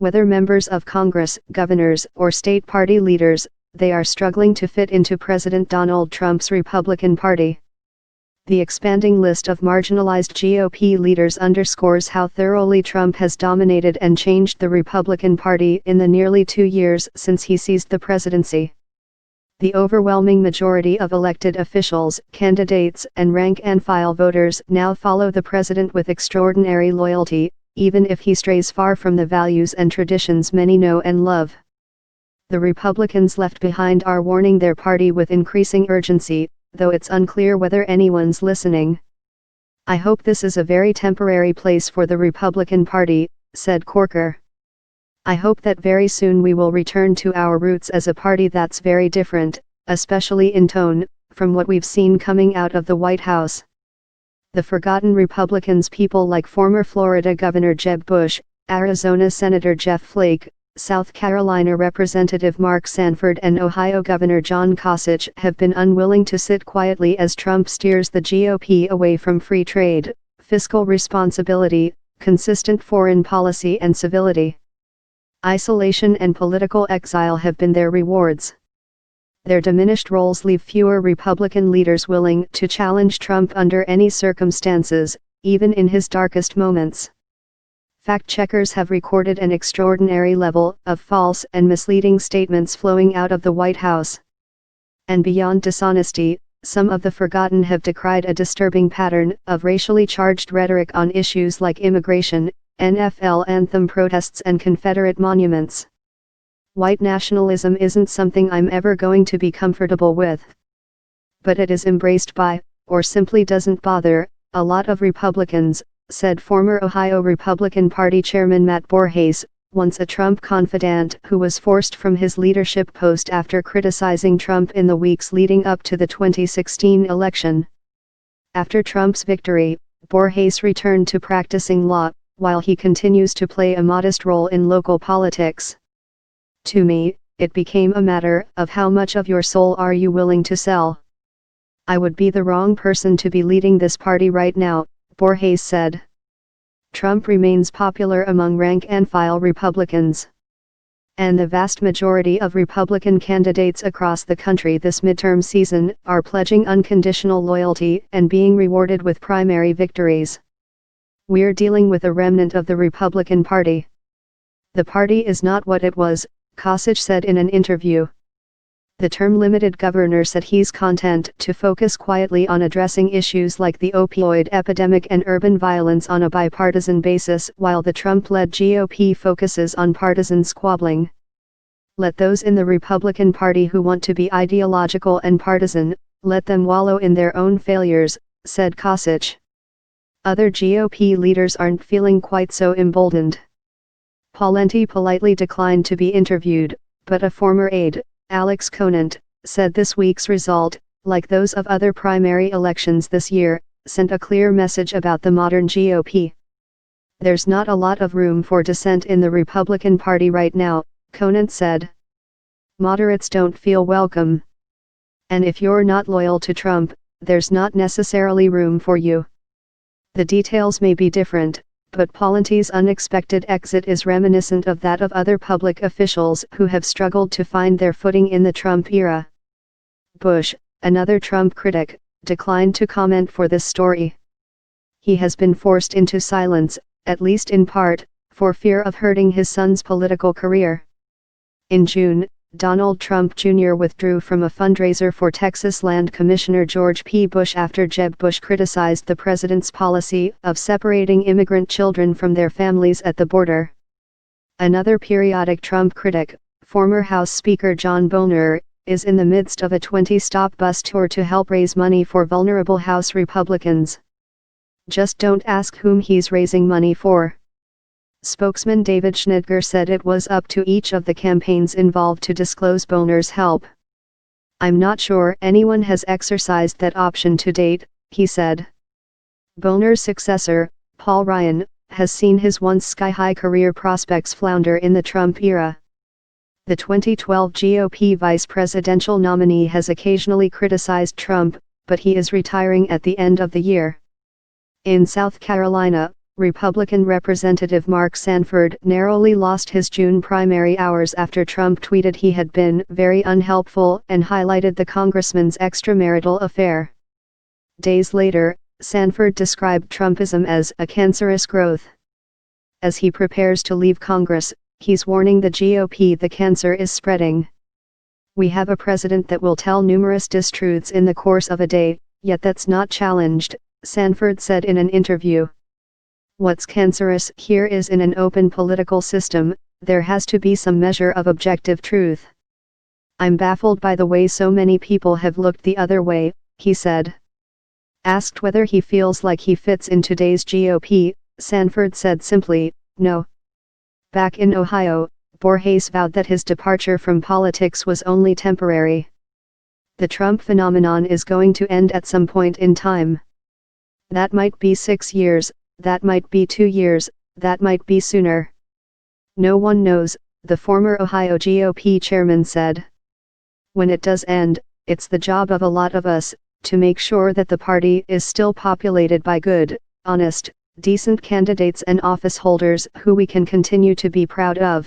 Whether members of Congress, governors, or state party leaders, they are struggling to fit into President Donald Trump's Republican Party. The expanding list of marginalized GOP leaders underscores how thoroughly Trump has dominated and changed the Republican Party in the nearly 2 years since he seized the presidency. The overwhelming majority of elected officials, candidates, and rank-and-file voters now follow the president with extraordinary loyalty, even if he strays far from the values and traditions many know and love. The Republicans left behind are warning their party with increasing urgency, though it's unclear whether anyone's listening. "I hope this is a very temporary place for the Republican Party," said Corker. "I hope that very soon we will return to our roots as a party that's very different, especially in tone, from what we've seen coming out of the White House." The forgotten Republicans, people like former Florida Governor Jeb Bush, Arizona Senator Jeff Flake, South Carolina Representative Mark Sanford and Ohio Governor John Kasich, have been unwilling to sit quietly as Trump steers the GOP away from free trade, fiscal responsibility, consistent foreign policy and civility. Isolation and political exile have been their rewards. Their diminished roles leave fewer Republican leaders willing to challenge Trump under any circumstances, even in his darkest moments. Fact-checkers have recorded an extraordinary level of false and misleading statements flowing out of the White House. And beyond dishonesty, some of the forgotten have decried a disturbing pattern of racially charged rhetoric on issues like immigration, NFL anthem protests and Confederate monuments. White nationalism isn't something I'm ever going to be comfortable with. But it is embraced by, or simply doesn't bother, a lot of Republicans, said former Ohio Republican Party Chairman Matt Borges, once a Trump confidant who was forced from his leadership post after criticizing Trump in the weeks leading up to the 2016 election. After Trump's victory, Borges returned to practicing law, while he continues to play a modest role in local politics. "To me, it became a matter of how much of your soul are you willing to sell. I would be the wrong person to be leading this party right now," Borges said. Trump remains popular among rank-and-file Republicans. And the vast majority of Republican candidates across the country this midterm season are pledging unconditional loyalty and being rewarded with primary victories. "We're dealing with a remnant of the Republican Party. The party is not what it was," Kasich said in an interview. The term-limited governor said he's content to focus quietly on addressing issues like the opioid epidemic and urban violence on a bipartisan basis, while the Trump-led GOP focuses on partisan squabbling. "Let those in the Republican Party who want to be ideological and partisan, let them wallow in their own failures," said Kasich. Other GOP leaders aren't feeling quite so emboldened. Pawlenty politely declined to be interviewed, but a former aide, Alex Conant, said this week's result, like those of other primary elections this year, sent a clear message about the modern GOP. "There's not a lot of room for dissent in the Republican Party right now," Conant said. "Moderates don't feel welcome. And if you're not loyal to Trump, there's not necessarily room for you. The details may be different, but Pawlenty's unexpected exit is reminiscent of that of other public officials who have struggled to find their footing in the Trump era." Bush, another Trump critic, declined to comment for this story. He has been forced into silence, at least in part, for fear of hurting his son's political career. In June, Donald Trump Jr. withdrew from a fundraiser for Texas Land Commissioner George P. Bush after Jeb Bush criticized the president's policy of separating immigrant children from their families at the border. Another periodic Trump critic, former House Speaker John Boehner, is in the midst of a 20-stop bus tour to help raise money for vulnerable House Republicans. "Just don't ask whom he's raising money for." Spokesman David Schneider said it was up to each of the campaigns involved to disclose Boehner's help. "I'm not sure anyone has exercised that option to date," he said. Boehner's successor, Paul Ryan, has seen his once sky-high career prospects flounder in the Trump era. The 2012 GOP vice presidential nominee has occasionally criticized Trump, but he is retiring at the end of the year. In South Carolina, Republican Representative Mark Sanford narrowly lost his June primary hours after Trump tweeted he had been very unhelpful and highlighted the congressman's extramarital affair. Days later, Sanford described Trumpism as a cancerous growth. As he prepares to leave Congress, he's warning the GOP the cancer is spreading. We have a president that will tell numerous distruths in the course of a day, yet that's not challenged, Sanford said in an interview. What's cancerous here is in an open political system, there has to be some measure of objective truth. I'm baffled by the way so many people have looked the other way, he said. Asked whether he feels like he fits in today's GOP, Sanford said simply, no. Back in Ohio, Borges vowed that his departure from politics was only temporary. The Trump phenomenon is going to end at some point in time. That might be 6 years, that might be 2 years, that might be sooner. No one knows, the former Ohio GOP chairman said. When it does end, it's the job of a lot of us, to make sure that the party is still populated by good, honest, decent candidates and office holders who we can continue to be proud of.